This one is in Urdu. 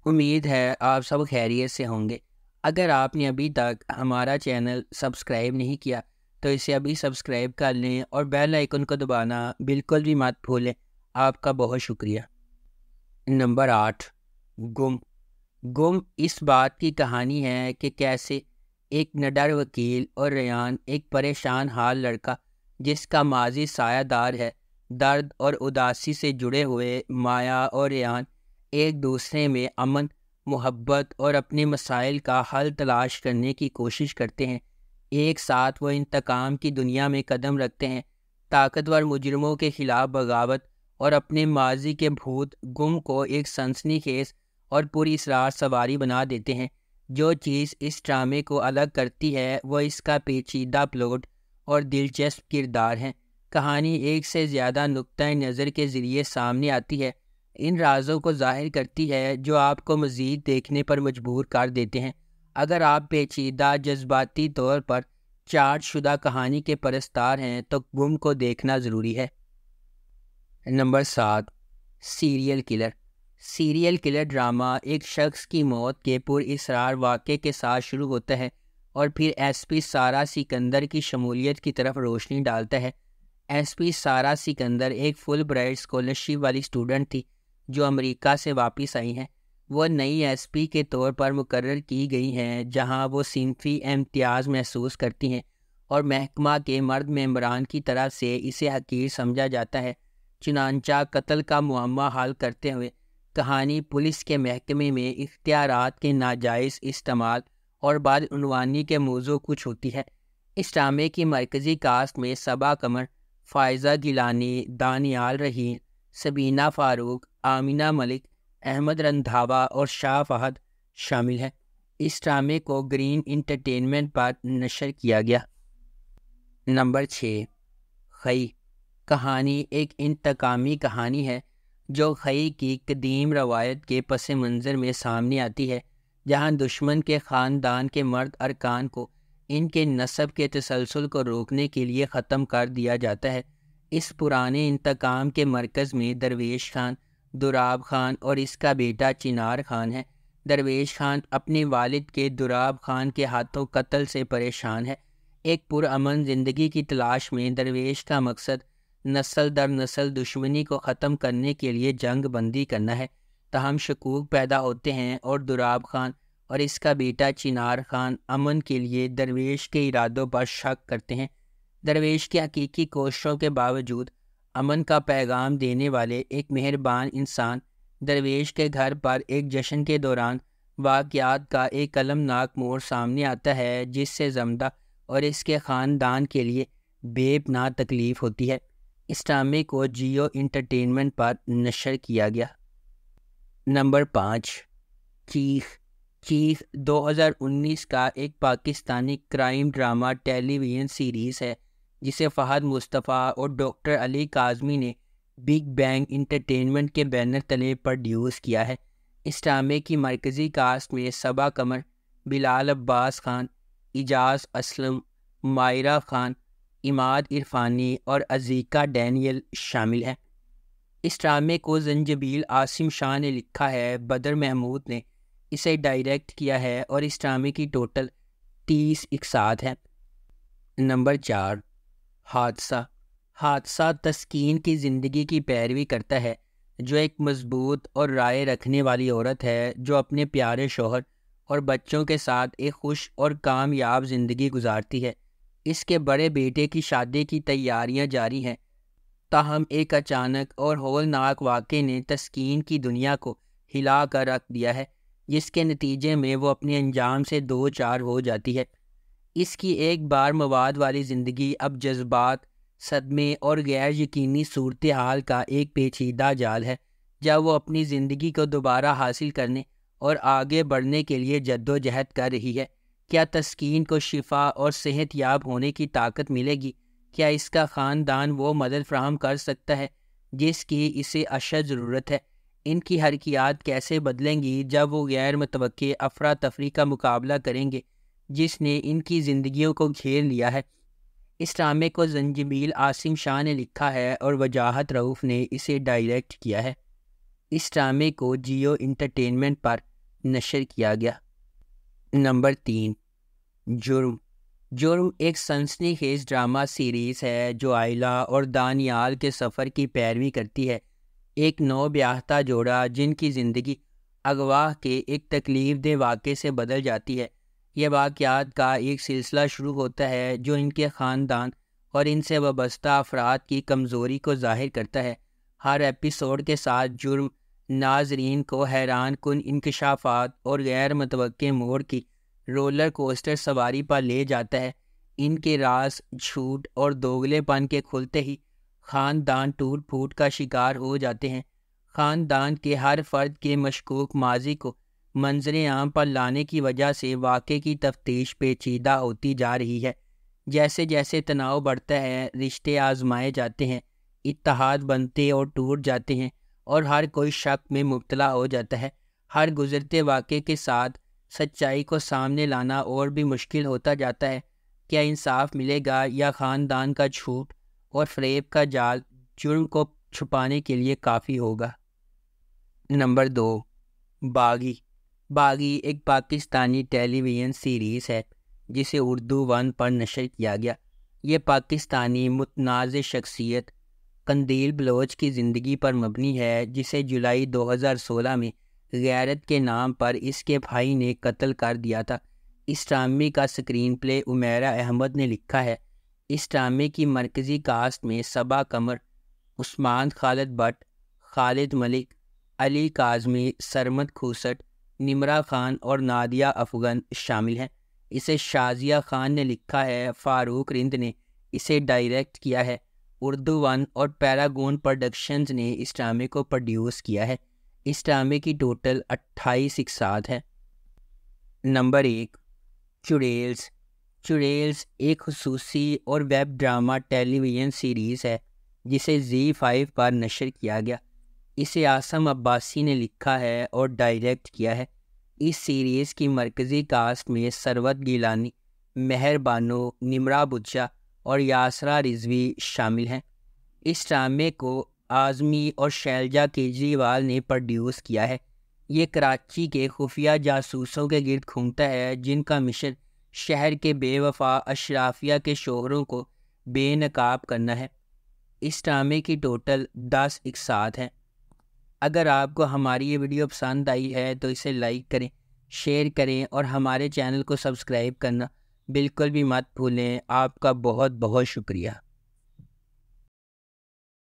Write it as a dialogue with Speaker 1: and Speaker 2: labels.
Speaker 1: امید ہے آپ سب خیریت سے ہوں گے۔ اگر آپ نے ابھی تک ہمارا چینل سبسکرائب نہیں کیا تو اسے ابھی سبسکرائب کر لیں اور بیل آئیکن کو دبانا بالکل بھی مت بھولیں۔ آپ کا بہت شکریہ۔ نمبر 8، گم۔ گم اس بات کی کہانی ہے کہ کیسے ایک نڈر وکیل اور ریان، ایک پریشان حال لڑکا جس کا ماضی سایہ دار ہے، درد اور اداسی سے جڑے ہوئے مایا اور ریان ایک دوسرے میں امن، محبت اور اپنے مسائل کا حل تلاش کرنے کی کوشش کرتے ہیں۔ ایک ساتھ وہ انتقام کی دنیا میں قدم رکھتے ہیں، طاقتور مجرموں کے خلاف بغاوت اور اپنے ماضی کے بھوت گم کو ایک سنسنی خیز اور پوری اسرار سواری بنا دیتے ہیں۔ جو چیز اس ڈرامے کو الگ کرتی ہے وہ اس کا پیچیدہ پلاٹ اور دلچسپ کردار ہیں۔ کہانی ایک سے زیادہ نقطۂ نظر کے ذریعے سامنے آتی ہے، ان رازوں کو ظاہر کرتی ہے جو آپ کو مزید دیکھنے پر مجبور کر دیتے ہیں۔ اگر آپ پیچیدہ جذباتی طور پر چارج شدہ کہانی کے پرستار ہیں تو گم کو دیکھنا ضروری ہے۔ Number 7، serial killer. Serial killer drama ایک شخص کی موت کے پر اسرار واقعے کے ساتھ شروع ہوتا ہے اور پھر ایس پی سارہ سکندر کی شمولیت کی طرف روشنی ڈالتا ہے۔ ایس پی سارہ سکندر ایک فل برائٹ اسکالرشپ والی اسٹوڈنٹ تھی جو امریکہ سے واپس آئی ہیں۔ وہ نئی ایس پی کے طور پر مقرر کی گئی ہیں جہاں وہ صنفی امتیاز محسوس کرتی ہیں اور محکمہ کے مرد ممبران کی طرف سے اسے حقیر سمجھا جاتا ہے۔ چنانچہ قتل کا معمہ حل کرتے ہوئے کہانی پولیس کے محکمے میں اختیارات کے ناجائز استعمال اور بدعنوانی کے موضوع کو چھوتی ہے۔ اس ڈرامے کی مرکزی کاسٹ میں صبا قمر، فائزہ گیلانی، دانیال رحیم، سبینہ فاروق، آمینہ ملک، احمد رندھاوا اور شاہ فہد شامل ہیں۔ اس ڈرامے کو گرین انٹرٹینمنٹ پر نشر کیا گیا۔ نمبر 6، خئی۔ کہانی ایک انتقامی کہانی ہے جو خئی کی قدیم روایت کے پس منظر میں سامنے آتی ہے، جہاں دشمن کے خاندان کے مرد ارکان کو ان کے نسب کے تسلسل کو روکنے کے لیے ختم کر دیا جاتا ہے۔ اس پرانے انتقام کے مرکز میں درویش خان، دراب خان اور اس کا بیٹا چنار خان ہے۔ درویش خان اپنے والد کے دراب خان کے ہاتھوں قتل سے پریشان ہے۔ ایک پرامن زندگی کی تلاش میں درویش کا مقصد نسل در نسل دشمنی کو ختم کرنے کے لیے جنگ بندی کرنا ہے۔ تاہم شکوک پیدا ہوتے ہیں اور دراب خان اور اس کا بیٹا چنار خان امن کے لیے درویش کے ارادوں پر شک کرتے ہیں۔ درویش کی حقیقی کوششوں کے باوجود امن کا پیغام دینے والے ایک مہربان انسان درویش کے گھر پر ایک جشن کے دوران واقعات کا ایک المناک موڑ سامنے آتا ہے جس سے زمدہ اور اس کے خاندان کے لیے بے پناہ تکلیف ہوتی ہے۔ اس ڈرامے کو جیو انٹرٹینمنٹ پر نشر کیا گیا۔ نمبر 5، چیخ۔ چیخ 2019 کا ایک پاکستانی کرائم ڈرامہ ٹیلی ویژن سیریز ہے جسے فہد مصطفیٰ اور ڈاکٹر علی کاظمی نے بگ بینگ انٹرٹینمنٹ کے بینر تلے پروڈیوس کیا ہے۔ اس ڈرامے کی مرکزی کاسٹ میں صبا قمر، بلال عباس خان، اعجاز اسلم، مائرہ خان، عماد عرفانی اور عزیکا ڈینیل شامل ہیں۔ اس ڈرامے کو زنجبیل عاصم شاہ نے لکھا ہے، بدر محمود نے اسے ڈائریکٹ کیا ہے اور اس ڈرامے کی ٹوٹل 30 اقساط ہیں۔ نمبر 4، حادثہ۔ حادثہ تسکین کی زندگی کی پیروی کرتا ہے جو ایک مضبوط اور رائے رکھنے والی عورت ہے جو اپنے پیارے شوہر اور بچوں کے ساتھ ایک خوش اور کامیاب زندگی گزارتی ہے۔ اس کے بڑے بیٹے کی شادی کی تیاریاں جاری ہیں، تاہم ایک اچانک اور ہولناک واقعے نے تسکین کی دنیا کو ہلا کر رکھ دیا ہے، جس کے نتیجے میں وہ اپنے انجام سے دو چار ہو جاتی ہے۔ اس کی ایک بار مواد والی زندگی اب جذبات، صدمے اور غیر یقینی صورتحال کا ایک پیچیدہ جال ہے۔ جب وہ اپنی زندگی کو دوبارہ حاصل کرنے اور آگے بڑھنے کے لیے جدوجہد کر رہی ہے، کیا تسکین کو شفا اور صحت یاب ہونے کی طاقت ملے گی؟ کیا اس کا خاندان وہ مدد فراہم کر سکتا ہے جس کی اسے اشد ضرورت ہے؟ ان کی حرکیات کیسے بدلیں گی جب وہ غیر متوقع افراتفری کا مقابلہ کریں گے جس نے ان کی زندگیوں کو گھیر لیا ہے؟ اس ڈرامے کو زنجبیل عاصم شاہ نے لکھا ہے اور وجاہت رؤف نے اسے ڈائریکٹ کیا ہے۔ اس ڈرامے کو جیو انٹرٹینمنٹ پر نشر کیا گیا۔ نمبر 3، جرم۔ جرم ایک سنسنی خیز ڈرامہ سیریز ہے جو آئلہ اور دانیال کے سفر کی پیروی کرتی ہے۔ ایک نو بیاہتا جوڑا جن کی زندگی اغوا کے ایک تکلیف دہ واقعے سے بدل جاتی ہے۔ یہ واقعات کا ایک سلسلہ شروع ہوتا ہے جو ان کے خاندان اور ان سے وابستہ افراد کی کمزوری کو ظاہر کرتا ہے۔ ہر ایپیسوڈ کے ساتھ جرم ناظرین کو حیران کن انکشافات اور غیر متوقع موڑ کی رولر کوسٹر سواری پر لے جاتا ہے۔ ان کے راز، جھوٹ اور دوگلے پن کے کھلتے ہی خاندان ٹوٹ پھوٹ کا شکار ہو جاتے ہیں۔ خاندان کے ہر فرد کے مشکوک ماضی کو منظر عام پر لانے کی وجہ سے واقعے کی تفتیش پیچیدہ ہوتی جا رہی ہے۔ جیسے جیسے تناؤ بڑھتا ہے، رشتے آزمائے جاتے ہیں، اتحاد بنتے اور ٹوٹ جاتے ہیں، اور ہر کوئی شک میں مبتلا ہو جاتا ہے۔ ہر گزرتے واقعے کے ساتھ سچائی کو سامنے لانا اور بھی مشکل ہوتا جاتا ہے۔ کیا انصاف ملے گا یا خاندان کا جھوٹ اور فریب کا جال جرم کو چھپانے کے لیے کافی ہوگا؟ نمبر 2، باغی۔ باغی ایک پاکستانی ٹیلی ویژن سیریز ہے جسے اردو 1 پر نشر کیا گیا۔ یہ پاکستانی متنازع شخصیت قندیل بلوچ کی زندگی پر مبنی ہے جسے جولائی 2016 میں غیرت کے نام پر اس کے بھائی نے قتل کر دیا تھا۔ اس ڈرامے کا سکرین پلے عمیرہ احمد نے لکھا ہے۔ اس ڈرامے کی مرکزی کاسٹ میں صبا قمر، عثمان خالد بٹ، خالد ملک، علی کاظمی، سرمد کھوسٹ، نمرہ خان اور نادیہ افغان شامل ہیں۔ اسے شازیہ خان نے لکھا ہے۔ فاروق رند نے اسے ڈائریکٹ کیا ہے۔ اردو 1 اور پیراگون پروڈکشنز نے اس ڈرامے کو پروڈیوس کیا ہے۔ اس ڈرامے کی ٹوٹل 28 اقساط ہے۔ نمبر 1، چڑیلز۔ چڑیلز ایک خصوصی اور ویب ڈرامہ ٹیلی ویژن سیریز ہے جسے زی5 پر نشر کیا گیا۔ اسے عاصم عباسی نے لکھا ہے اور ڈائریکٹ کیا ہے۔ اس سیریز کی مرکزی کاسٹ میں ثروت گیلانی، مہر بانو، نمرہ بچہ اور یاسرا رضوی شامل ہیں۔ اس ڈرامے کو اعظمی اور شیلجا کیجریوال نے پروڈیوس کیا ہے۔ یہ کراچی کے خفیہ جاسوسوں کے گرد گھومتا ہے جن کا مشن شہر کے بے وفا اشرافیہ کے شوہروں کو بے نقاب کرنا ہے۔ اس ڈرامے کی ٹوٹل 10 اقساط ہیں۔ اگر آپ کو ہماری یہ ویڈیو پسند آئی ہے تو اسے لائک کریں، شیئر کریں اور ہمارے چینل کو سبسکرائب کرنا بالکل بھی مت بھولیں۔ آپ کا بہت بہت شکریہ۔